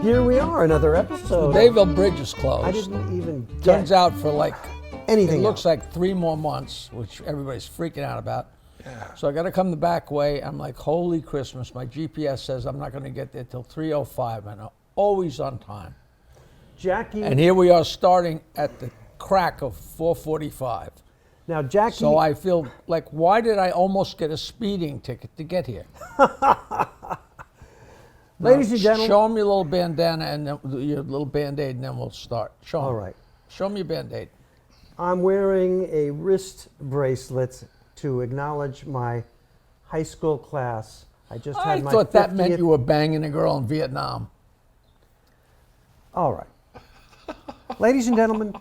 Here we are, another episode. Bayville Bridge is closed. I didn't even Turns out for like anything. It looks like 3 more months, which everybody's freaking out about. Yeah. So I got to come the back way. I'm like, holy Christmas! My GPS says I'm not going to get there till 3:05, and I'm always on time. Jackie. And here we are, starting at the crack of 4:45. Now, Jackie. So I feel like, why did I almost get a speeding ticket to get here? Ladies and gentlemen. Show them your little bandana and then, your little Band-Aid, and then we'll start. Show 'em. All right. Show them your Band-Aid. I'm wearing a wrist bracelet to acknowledge my high school class. I just I had my thought that meant 50th you were banging a girl in Vietnam. All right. Ladies and gentlemen,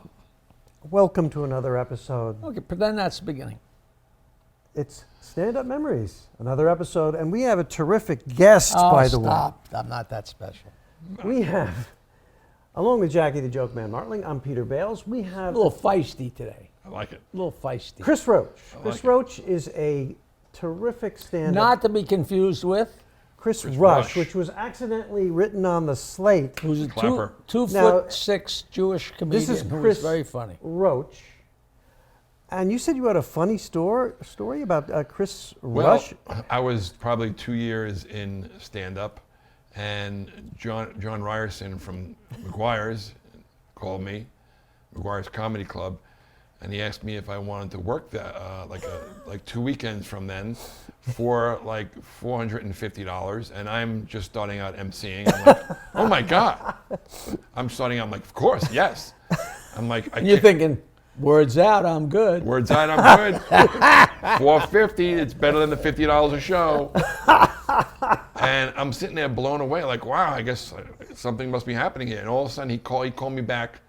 welcome to another episode. Okay, pretend that's the beginning. It's Stand Up Memories, another episode, and we have a terrific guest, by the way. Stop. I'm not that special. We have, along with Jackie the Joke Man Martling, I'm Peter Bales. We A have little feisty today. I like it. A little feisty. Chris Roach. like Chris it. Roach is a terrific stand-up. Not to be confused with Chris Rush, Rush. which was accidentally written on the slate. who's a Clapper. 2'6" Jewish comedian This is who Chris is very funny. Roach. And you said you had a funny story about Chris Well, Rush? I was probably 2 years in stand-up, and John Ryerson from McGuire's called me, McGuire's Comedy Club, and he asked me if I wanted to work that like 2 weekends from then for like $450, and I'm just starting out emceeing. I'm like, oh my God! I'm starting out. I'm like, of course, yes. I'm like, You're thinking, words out, I'm good. Words out, I'm good. $450, it's better than the $50 a show. And I'm sitting there blown away, like, wow, I guess something must be happening here. And all of a sudden, he called me back.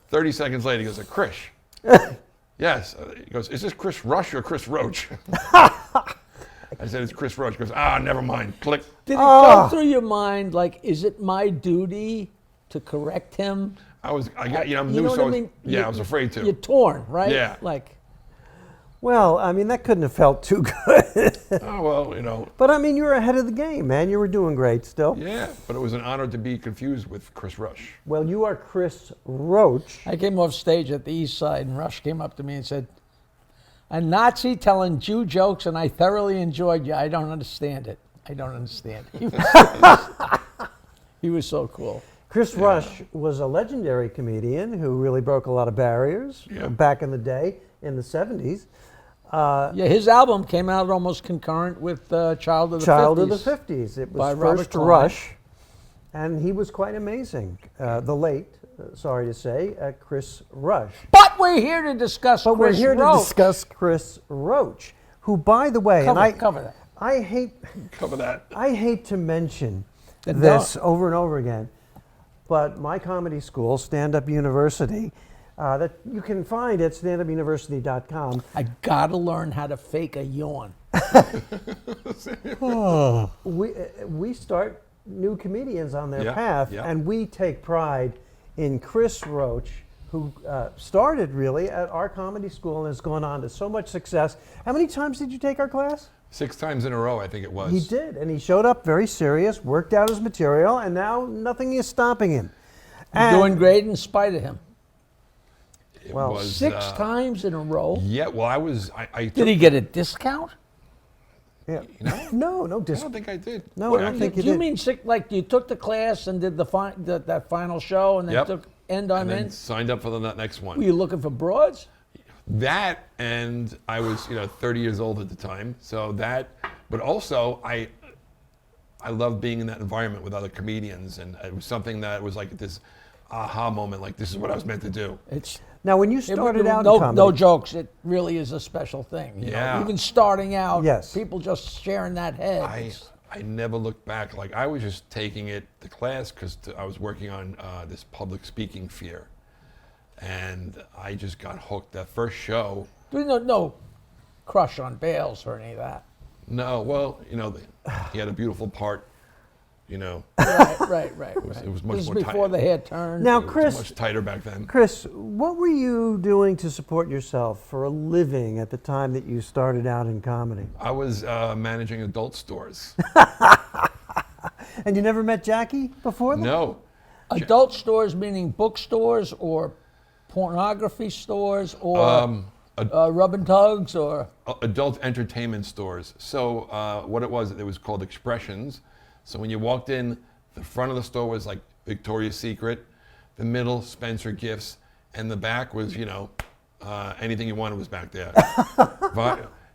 30 seconds later, he goes, Chris. Yes. He goes, is this Chris Rush or Chris Roach? I said, it's Chris Roach. He goes, never mind. Click. Did it go through your mind, like, is it my duty to correct him? I'm You new, know what so I mean? I was afraid to. You're torn, right? Yeah. Like, Well, I mean, that couldn't have felt too good. Oh, well, But I mean, you were ahead of the game, man. You were doing great still. yeah. But it was an honor to be confused with Chris Rush. Well, you are Chris Roach. I came off stage at the East Side, and Rush came up to me and said, a Nazi telling Jew jokes, and I thoroughly enjoyed you. I don't understand it. I don't understand it. He was so cool. Chris Rush was a legendary comedian who really broke a lot of barriers back in the day, in the 70s. Yeah, his album came out almost concurrent with Child of the 50s. Child of the 50s. It by was Robert first Klein. Rush, and he was quite amazing. The late, sorry to say, Chris Rush. But we're here to discuss But Chris we're here Roach. to discuss Chris Roach, who, by the way, Cover that. I hate Cover that. to mention Then this over and over again, but my comedy school, Stand Up University, that you can find at standupuniversity.com. I gotta learn how to fake a yawn. We start new comedians on their Yeah, path, yeah. and we take pride in Chris Roach, who started really at our comedy school and has gone on to so much success. How many times did you take our class? 6 times in a row, I think it was. He did, and he showed up very serious, worked out his material, and now nothing is stopping him. You're And- doing great in spite of him. It well, was, 6 times in a row. Yeah, well, I Did he get a discount? Yeah. You know? No I disc. don't think I did. No, I don't think Do you you did. mean like you took the class and did that final show and then Yep. took end on And then end? signed up for the next one. Were you looking for broads? That, and I was 30 years old at the time, so that, but also I loved being in that environment with other comedians, and it was something that was like this aha moment, like this is what I was meant to do. It's Now, when you started out no, in comedy, no jokes. It really is a special thing. You know? Yeah. Even starting out, Yes. people just sharing that head. I never looked back. Like I was just taking the class because I was working on this public speaking fear, and I just got hooked. That first show. No crush on Bales or any of that. No, well, he had a beautiful part. Right. It was much This is more before tight. the hair turned. Now, It was Chris, much tighter back then. Chris, what were you doing to support yourself for a living at the time that you started out in comedy? I was managing adult stores. And you never met Jackie before that? No. Adult stores meaning bookstores or pornography stores or rub and tugs or Adult entertainment stores. So what it was called Expressions. So when you walked in, the front of the store was like Victoria's Secret, the middle Spencer Gifts, and the back was, anything you wanted was back there.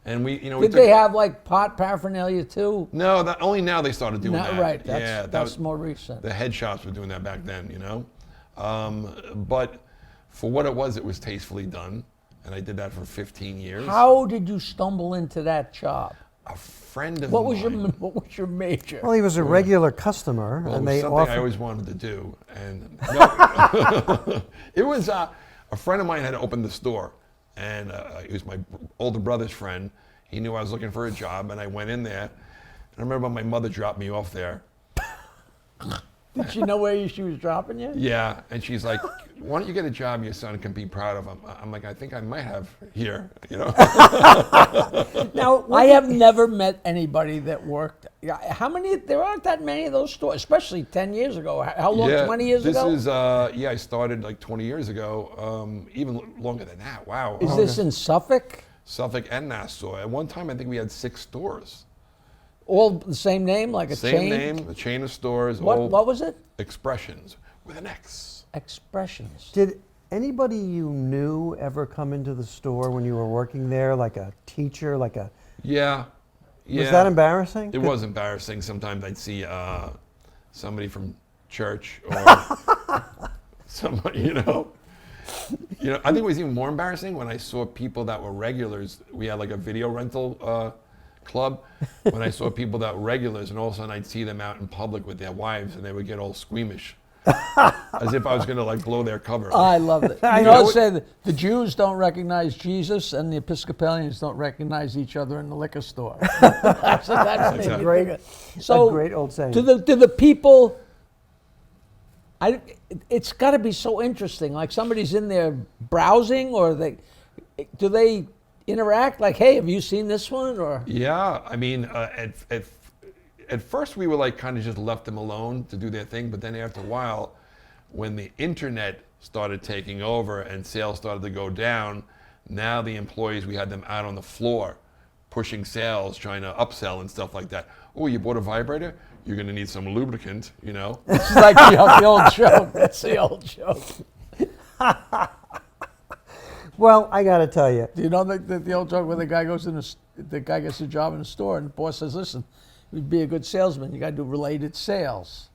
And we did they have like pot paraphernalia too? No, only now they started doing Not that. right. That's more recent. The head shops were doing that back then, But for what it was tastefully done, and I did that for 15 years. How did you stumble into that job? A friend of What mine. What was your major? Well, he was a regular customer, Well, and it was they something offered. I always wanted to do, and no, it was a friend of mine had opened the store, and he was my older brother's friend. He knew I was looking for a job, and I went in there. And I remember my mother dropped me off there. Did she know where she was dropping you? Yeah, and she's like, "Why don't you get a job your son can be proud of?" I'm like, "I think I might have here." Now, I have never met anybody that worked. How many? There aren't that many of those stores, especially 10 years ago. How long? 20 years ago? This is I started like 20 years ago, even longer than that. Wow. Is this in Suffolk? Suffolk and Nassau? At one time, I think we had 6 stores. All the same name, like a Same chain? name, a chain of stores. What was it? Expressions with an X. Expressions. Did anybody you knew ever come into the store when you were working there, like a teacher, like a? Yeah. Was that embarrassing? It was embarrassing. Sometimes I'd see somebody from church or somebody, I think it was even more embarrassing when I saw people that were regulars. We had like a video rental club. When I saw people that were regulars, and all of a sudden I'd see them out in public with their wives, and they would get all squeamish, as if I was going to like blow their cover. I love it. You know, it said the Jews don't recognize Jesus, and the Episcopalians don't recognize each other in the liquor store. that's made me great. think of- So a great old saying. to the people, it's got to be so interesting. Like somebody's in there browsing, or do they interact? Like, hey, have you seen this one? Or Yeah, I mean, at first we were like kind of just left them alone to do their thing, but then after a while, when the internet started taking over and sales started to go down, now the employees, we had them out on the floor pushing sales, trying to upsell and stuff like that. Oh, you bought a vibrator? You're going to need some lubricant, it's like the old joke. That's the old joke. Well, I got to tell you, Do you know the old joke where the guy goes the guy gets a job in the store, and the boss says, "Listen, you'd be a good salesman. You got to do related sales.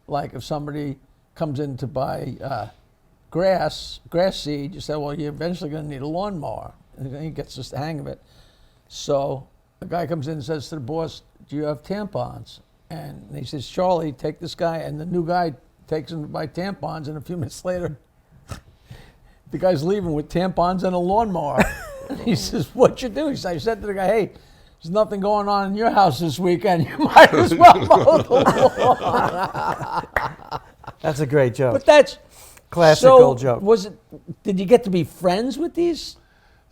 Like if somebody comes in to buy grass seed, you say, well, you're eventually going to need a lawnmower." And he gets the hang of it. So the guy comes in and says to the boss, "Do you have tampons?" And he says, "Charlie, take this guy." And the new guy takes him to buy tampons, and a few minutes later, the guy's leaving with tampons and a lawnmower. He says, "What'd you do?" He said, "I said to the guy, hey, there's nothing going on in your house this weekend. You might as well mow the lawn." that's a great joke. But that's Classic so old joke. Did you get to be friends with these?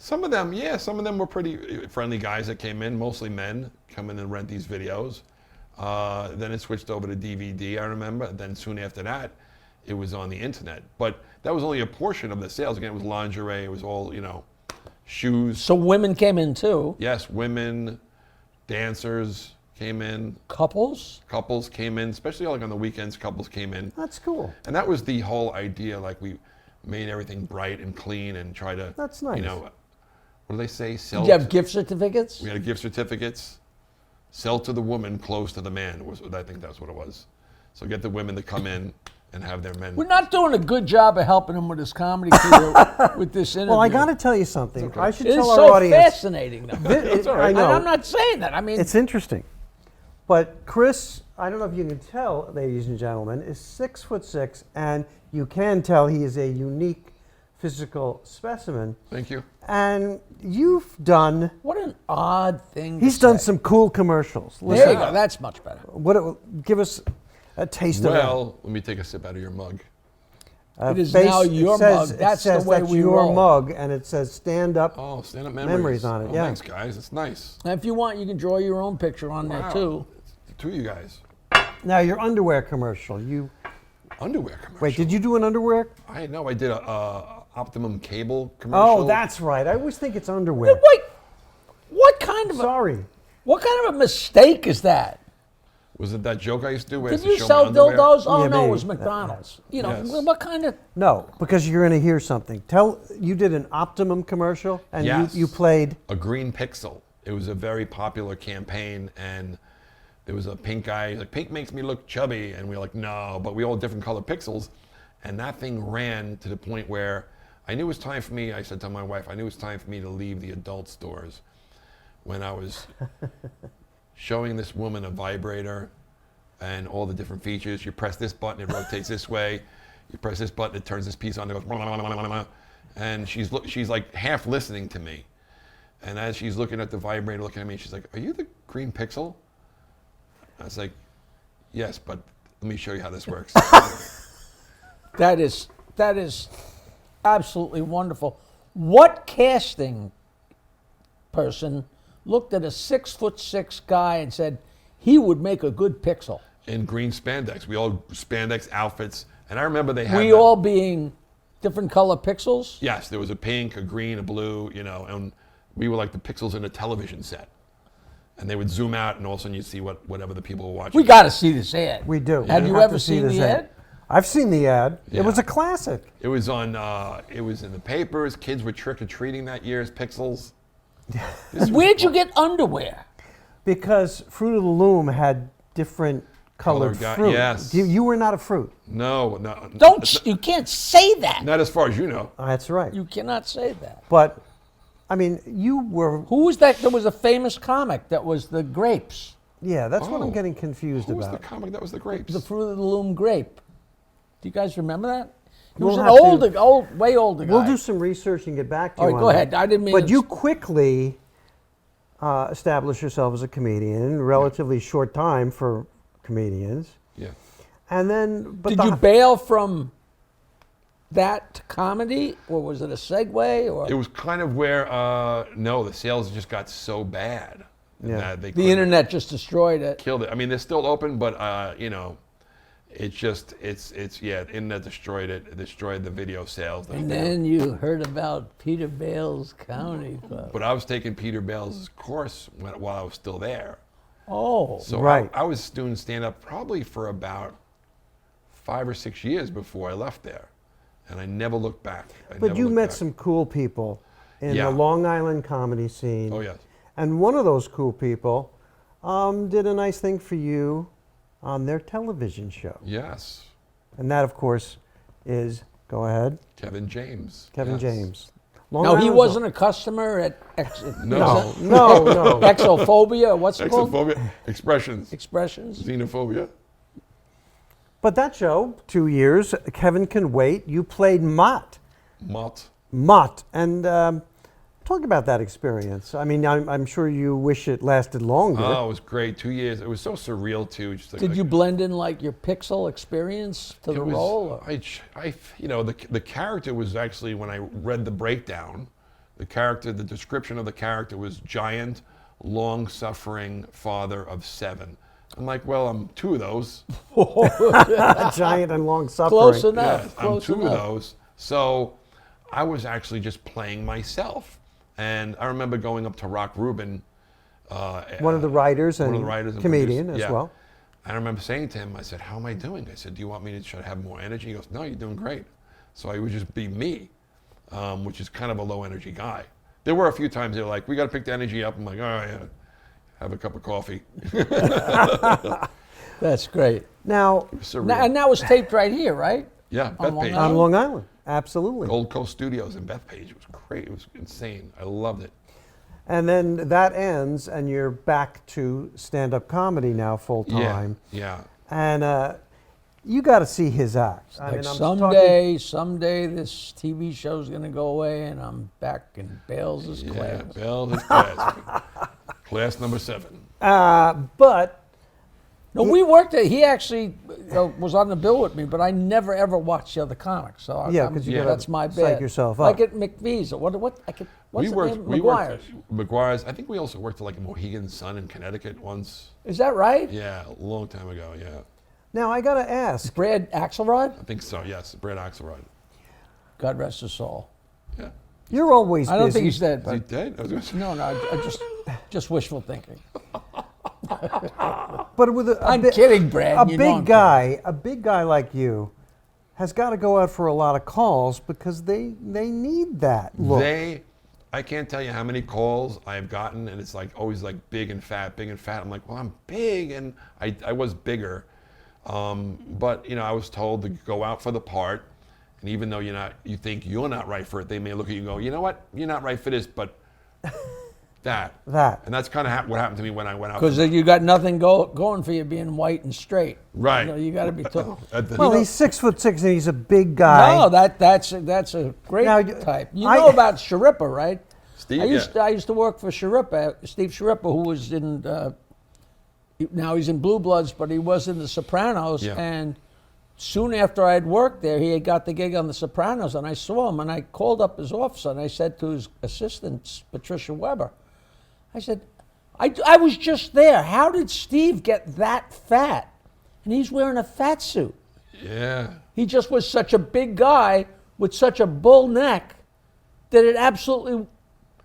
Some of them, yeah, some of them were pretty friendly guys that came in, mostly men, come in and rent these videos. Then it switched over to DVD, I remember. Then soon after that, it was on the internet. But that was only a portion of the sales. Again, it was lingerie, it was all, shoes. So women came in too. Yes, women, dancers came in, Couples? couples came in, especially like on the weekends, couples came in. That's cool. And that was the whole idea, like we made everything bright and clean and try to, That's nice. What do they say? Sell. Did you have gift certificates? We had gift certificates. Sell to the woman, close to the man. I think that's what it was. So get the women to come in and have their men. We're not doing a good job of helping him with his comedy career with this interview. Well, I got to tell you something. I should It's tell our so audience. fascinating, though. That's all right. I know. And I'm not saying that. I mean, It's interesting. But Chris, I don't know if you can tell, ladies and gentlemen, is 6'6", and you can tell he is a unique physical specimen. Thank you. And you've done. what an odd thing. He's to done say. some cool commercials. There you go. That's much better. Give us a taste of that. Well, let me take a sip out of your mug. It is now your mug. That's the way we your roll. mug, and it says "Stand Up." Oh, stand-up Memories on it, Oh, yeah. Thanks, guys. It's nice. And if you want, you can draw your own picture on there Wow. too. It's the two of you guys. Now, your underwear commercial. You Underwear commercial. wait. Did you do an underwear? I know. I did a Optimum cable commercial. Oh, that's right. I always think it's underwear. Wait, what kind of Sorry. what kind of a mistake is that? Was it that joke I used to do? Where I Did used to you show sell my underwear? dildos? Oh Yeah, no, it maybe. was McDonald's. You know, Yes. what kind of? No, because you're going to hear something. You did an Optimum commercial, and Yes. you played. A green pixel. It was a very popular campaign, and there was a pink guy. He's like, pink makes me look chubby, and we were like, no, but we all had different color pixels, and that thing ran to the point where I knew it was time for me. I said to my wife, I knew it was time for me to leave the adult stores when I was showing this woman a vibrator and all the different features. You press this button, it rotates this way. You press this button, it turns this piece on, it goes, blah, blah, blah, blah, blah. And she's like half listening to me. And as she's looking at the vibrator, looking at me, she's like, are you the green pixel? I was like, yes, but let me show you how this works. That is absolutely wonderful. What casting person looked at a 6'6" guy and said he would make a good pixel? In green spandex. We all spandex outfits. And I remember they had We that- all being different color pixels? Yes, there was a pink, a green, a blue, you know, and we were like the pixels in a television set. And they would zoom out, and all of a sudden you'd see whatever the people were watching. We got to see this ad. We do. Have We you have ever to see seen this the ad? I've seen the ad. Yeah. It was a classic. It was on. It was in the papers. Kids were trick or treating that year as pixels. Where'd you get underwear? Because Fruit of the Loom had different colored Color fruit. yes. You were not a fruit. No. You can't say that. Not as far as you know. That's right. You cannot say that. But, I mean, you were. Who was that? There was a famous comic that was the grapes. Yeah, that's what I'm Oh. getting confused Who was about. the comic that was the grapes? The Fruit of the Loom grape. Do you guys remember that? He We'll was an have to- way older guy. We'll do some research and get back to All you right, on go that. ahead. I didn't mean But to- you quickly established yourself as a comedian in a relatively short time for comedians. Yeah. And then, but Did you bail from that to comedy, or was it a segue? Or It was kind of where no, the sales just got so bad Yeah. that they the couldn't- internet just destroyed it? killed it. I mean, they're still open, but you know, it's the internet destroyed it. It destroyed the video sales. And then you heard about Peter Bale's Comedy Club. But I was taking Peter Bale's course while I was still there. Oh, So Right. I was doing stand-up probably for about 5 or 6 years before I left there, and I never looked back. But you met some cool people in Yeah. the Long Island comedy scene. Oh yes. And one of those cool people did a nice thing for you on their television show. Yes. And that, of course, is, go ahead, Kevin James. Kevin Yes. James. Long no, he Island's wasn't a customer at No. No. Exophobia. What's it called? Xenophobia. Expressions. Expressions. Xenophobia. But that show, 2 years, Kevin Can Wait, you played Mott. Mott. And talk about that experience. I mean, I'm sure you wish it lasted longer. Oh, it was great. 2 years. It was so surreal too. Just Did you blend in like your pixel experience to the role? Or? You know, the character was actually, when I read the breakdown, the description of the character was giant, long-suffering father of 7. I'm like, well, I'm 2 of those. Giant and long suffering. Close enough. Yes, Close I'm 2 enough. of those. So I was actually just playing myself. And I remember going up to Rock Rubin. One of the writers and one of the writers and comedian producers, as yeah. well. And I remember saying to him, I said, how am I doing? I said, do you want me to try to have more energy? He goes, no, you're doing great. So I would just be me, which is kind of a low energy guy. There were a few times they were like, we got to pick the energy up. I'm like, all right, yeah, have a cup of coffee. That's great. Now, Surreal. And that was taped right here, right? Yeah, On Long Bethpage. on Long Island, absolutely. Gold Coast Studios in Bethpage. It was great. It was insane. I loved it. And then that ends, and you're back to stand-up comedy now full time. Yeah. And you got to see his act. Like I'm someday this TV show's gonna go away, and I'm back in Bales' Yeah, class. Bell, his class. Class number 7. but No, we worked at. He actually was on the bill with me, but I never ever watched the other comics. So Yeah, 'cause you gotta that's my psych bad. yourself Like up. at McVie's. What's We the worked. name? We McGuire's. worked. McGuire's. I think we also worked at like Mohegan Sun in Connecticut once. Is that right? Yeah, a long time ago. Yeah, Now I gotta ask. Brad Axelrod? I think so. Yes, Brad Axelrod. God rest his soul. Yeah. You're always I don't busy. think he's dead, Is he but dead? I was gonna say. no, I just wishful thinking. But with a I'm bi- kidding, Brad. A You know I'm big guy like you, has got to go out for a lot of calls because they need that look. I can't tell you how many calls I've gotten, and it's like always like big and fat, big and fat. I'm like, well, I'm big, and I was bigger, but I was told to go out for the part, and even though you think you're not right for it, they may look at you and go, you know what, you're not right for this, but that, and that's kind of what happened to me when I went out. Because you got nothing going for you being white and straight. Right. You got to be tough. Well, he's 6'6" and he's a big guy. No, that's a great Now, type. You I- know about Sharippa, right? Steve, I used to work for Sharippa, Steve Sharippa, who was in. Now he's in Blue Bloods, but he was in The Sopranos. Yeah. And soon after I had worked there, he had got the gig on The Sopranos, and I saw him, and I called up his office, and I said to his assistant, Patricia Weber, I said, I was just there. How did Steve get that fat? And he's wearing a fat suit. Yeah. He just was such a big guy with such a bull neck that it absolutely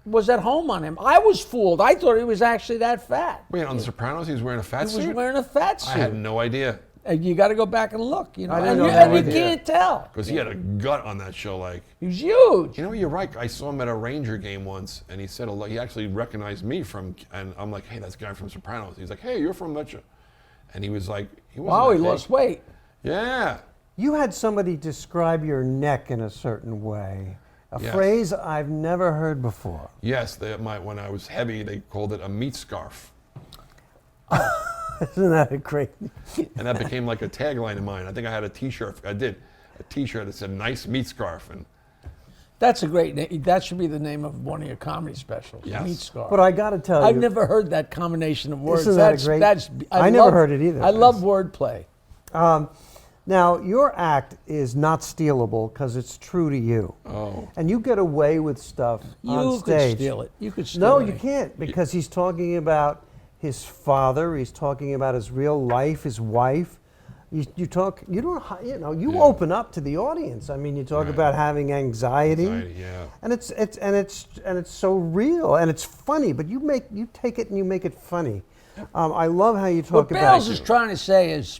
was at home on him. I was fooled. I thought he was actually that fat. Wait, on The Sopranos, he was wearing a fat He suit? was wearing a fat suit. I had no idea. And you got to go back and look. I didn't and know you, that and you either. can't tell. Because he had a gut on that show, like. He was huge. You're right. I saw him at a Ranger game once, and he said he actually recognized me and I'm like, hey, that's the guy from Sopranos. He's like, hey, you're from that show. And he was like, he wasn't Wow, that he big. lost weight. Yeah. You had somebody describe your neck in a certain way, a Yes. phrase I've never heard before. Yes, when I was heavy, they called it a meat scarf. Isn't that a great? And that became like a tagline of mine. I think I had a T-shirt. I did a T-shirt that said "nice meat scarf," and That's a great name. That should be the name of one of your comedy specials. Yes. Meat Scar. But I got to tell I've you, never heard that combination of words. Isn't that a great- I never heard it either. I love wordplay. now your act is not stealable because it's true to you. oh, And you get away with stuff on You stage. could steal it. You could steal No, it. you can't because he's talking about his father. He's talking about his real life, his wife. You talk. You don't. You Yeah. open up to the audience. I mean, you talk Right. about having anxiety, yeah. and it's so real and it's funny. But you take it and you make it funny. I love how you What talk about. Bales is trying to say is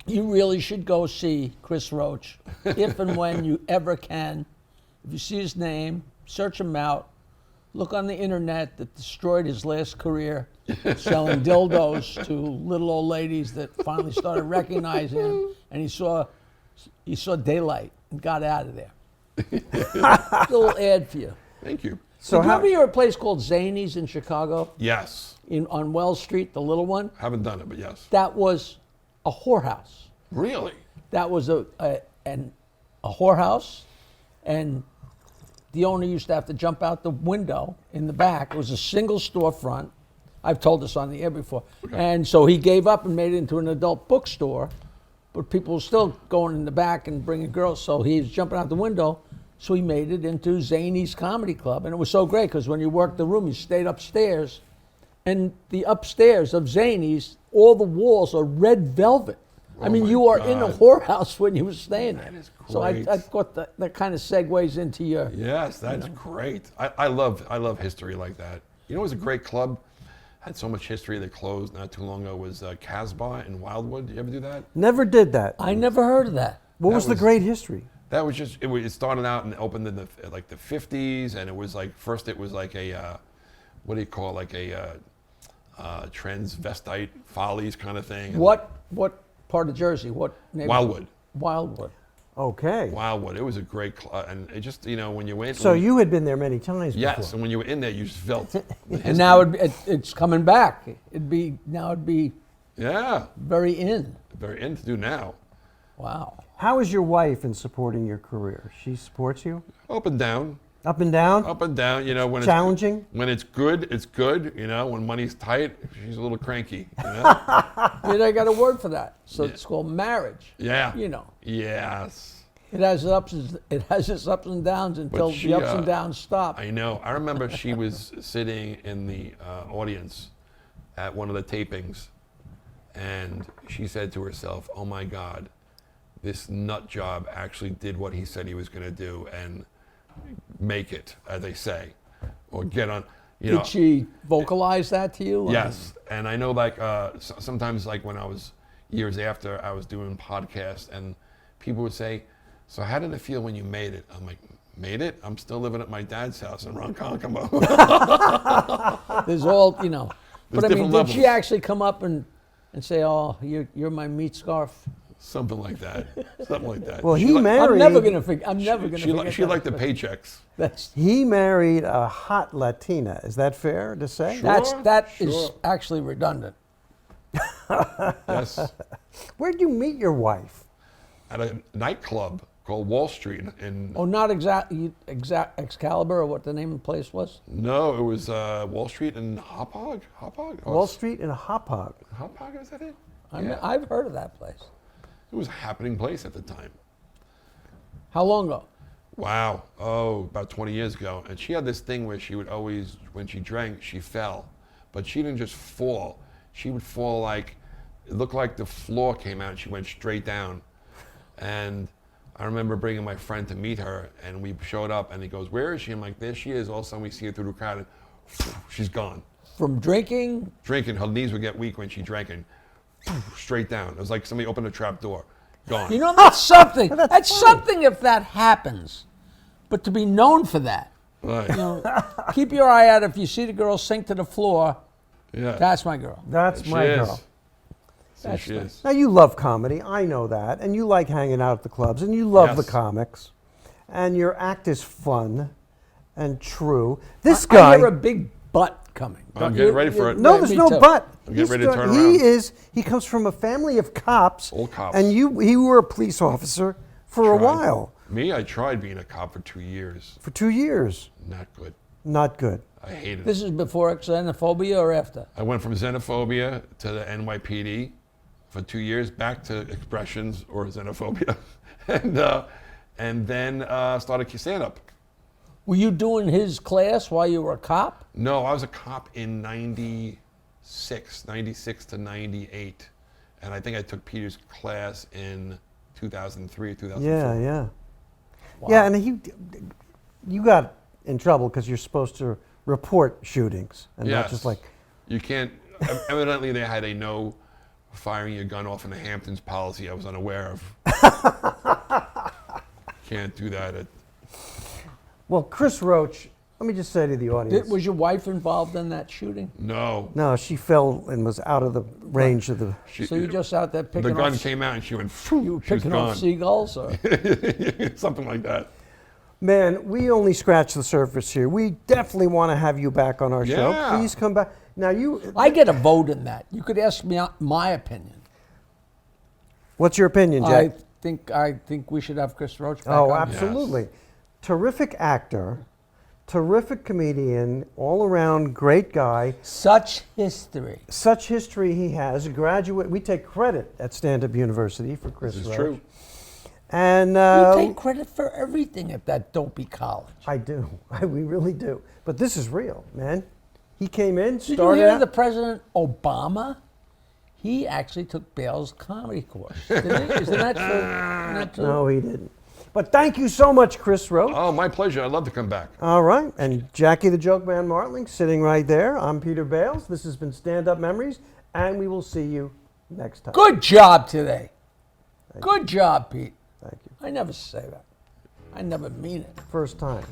you really should go see Chris Roach if and when you ever can. If you see his name, search him out. Look on the internet that destroyed his last career selling dildos to little old ladies that finally started recognizing him, and he saw daylight and got out of there. Little ad for you. Thank you. So Did you how- ever hear a place called Zanies in Chicago? Yes. On Wells Street, the little one? Haven't done it, but yes. That was a whorehouse. Really? That was a whorehouse, and the owner used to have to jump out the window in the back. It was a single storefront. I've told this on the air before. And so he gave up and made it into an adult bookstore, but people were still going in the back and bringing girls. So he was jumping out the window. So he made it into Zany's Comedy Club. And it was so great because when you worked the room, you stayed upstairs. And the upstairs of Zany's, all the walls are red velvet. I mean, my you are in a God. whorehouse when you were staying there. That is So I great. thought that kind of segues into your. Yes, that's great. I love history like that. You know, it was a great club. Had so much history that closed not too long ago. Was Casbah in Wildwood. Did you ever do that? Never did that. I never heard of that. What that was the was- great history? That was just it started out and opened in the 50s, and it was like first it was like a what do you call it, like a transvestite follies kind of thing. What part of Jersey? What neighborhood? Wildwood. Wildwood. Okay. Wildwood. It was a great club, and it just when you went. So when you had been there many times yes, before. and when you were in there, you just felt. the And history. now it's coming back. It'd be yeah, very in. very in to do now. Wow. How is your wife in supporting your career? She supports you? Up and down. Up and down? Up and down, you know, when Challenging? when it's good, it's good, you know. When money's tight, she's a little cranky, you know. Dude, I got a word for that. So it's called marriage. Yeah. You know. Yes. It has its ups and downs until she, the ups and downs stop. I know. I remember she was sitting in the audience at one of the tapings, and she said to herself, "Oh my God, this nut job actually did what he said he was going to do and make it, as they say, or get on." You know, Did she vocalize that to you? yes, and I know, like sometimes, like when I was years after, I was doing podcasts, and people would say, "So how did it feel when you made it?" I'm like, "Made it? I'm still living at my dad's house in Ronkonkoma." There's all, you know. There's But I mean, different did she levels. actually come up and say, "Oh, you're my meat scarf"? Something like that. Something like that. Well, She he li- married. I'm never gonna forget. I'm never gonna She, forget. she that. liked the paychecks. That's He married a hot Latina. Is that fair to say? Sure. that is sure. actually redundant. Yes. Where'd you meet your wife? At a nightclub called Wall Street in. Oh, not exact Excalibur or what the name of the place was. No, it was Wall Street in Hauppauge. Hauppauge? Oh, Wall Street in Hauppauge. Hauppauge, is that it? I've heard of that place. It was a happening place at the time. How long ago? Wow. Oh, about 20 years ago. And she had this thing where she would always, when she drank, she fell. But she didn't just fall. She would fall like, it looked like the floor came out and she went straight down. And I remember bringing my friend to meet her, and we showed up, and he goes, "Where is she?" I'm like, "There she is." All of a sudden we see her through the crowd, and she's gone. From drinking? Drinking, her knees would get weak when she drank, and straight down. It was like somebody opened a trap door. Gone. You know, that's something. That's That's funny. something if that happens. But to be known for that, Right. you know, keep your eye out if you see the girl sink to the floor. Yeah. That's my girl. That's She my is. girl. There she is. Now, you love comedy. I know that. And you like hanging out at the clubs. And you love Yes. the comics. And your act is fun and true. This I guy. hear a big butt coming. I'm Don't getting you? ready for it. No, Yeah, there's me no too. but. I'm getting ready to turn He around. he comes from a family of cops. Old cops. And you were a police officer for a Tried. while. Me, I tried being a cop for 2 years. For 2 years. Not good. Not good. I hated it. This is before xenophobia or after? I went from xenophobia to the NYPD for 2 years, back to expressions or xenophobia, and then started stand-up. Were you doing his class while you were a cop? No, I was a cop in 96 to 98. And I think I took Peter's class in 2003, 2004. Yeah. Yeah, and you got in trouble because you're supposed to report shootings and not just like. You can't, evidently they had a no firing your gun off in the Hamptons policy I was unaware of. Can't do that. Well, Chris Roach, let me just say to the audience. Was your wife involved in that shooting? No. No, she fell and was out of the range of the. So you're just out there picking The gun off, came out and she went, phew, you were she was picking off gone. seagulls? Or? Something like that. Man, we only scratched the surface here. We definitely want to have you back on our show. Yeah. Please come back. Now you. I get a vote in that. You could ask me my opinion. What's your opinion, Jack? I think we should have Chris Roach back Oh, on. absolutely. Terrific actor, terrific comedian, all around great guy. Such history. Such history he has. A graduate. We take credit at Stand Up University for Chris This is Roach. true. And You take credit for everything at that dopey college. I do. We really do. But this is real, man. He came in, Did you started hear out. the President Obama? He actually took Bale's comedy course. Didn't he? Isn't that true? Isn't that true? No, he didn't. But thank you so much, Chris Roach. Oh, my pleasure. I'd love to come back. All right. And Jackie the Joke Man Martling sitting right there. I'm Peter Bales. This has been Stand Up Memories, and we will see you next time. Good job today. Good job, Pete. Thank you. I never say that. I never mean it. First time.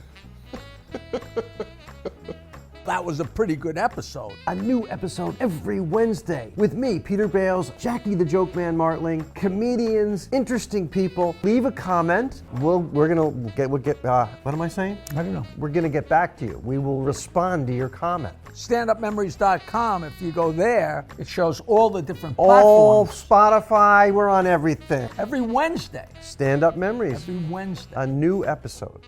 That was a pretty good episode. A new episode every Wednesday with me, Peter Bales, Jackie the Joke Man Martling, comedians, interesting people. Leave a comment. We'll get. What am I saying? I don't know. We're gonna get back to you. We will respond to your comment. StandUpMemories.com. If you go there, it shows all the different All platforms. Spotify. We're on everything. Every Wednesday. Stand Up Memories. Every Wednesday. A new episode.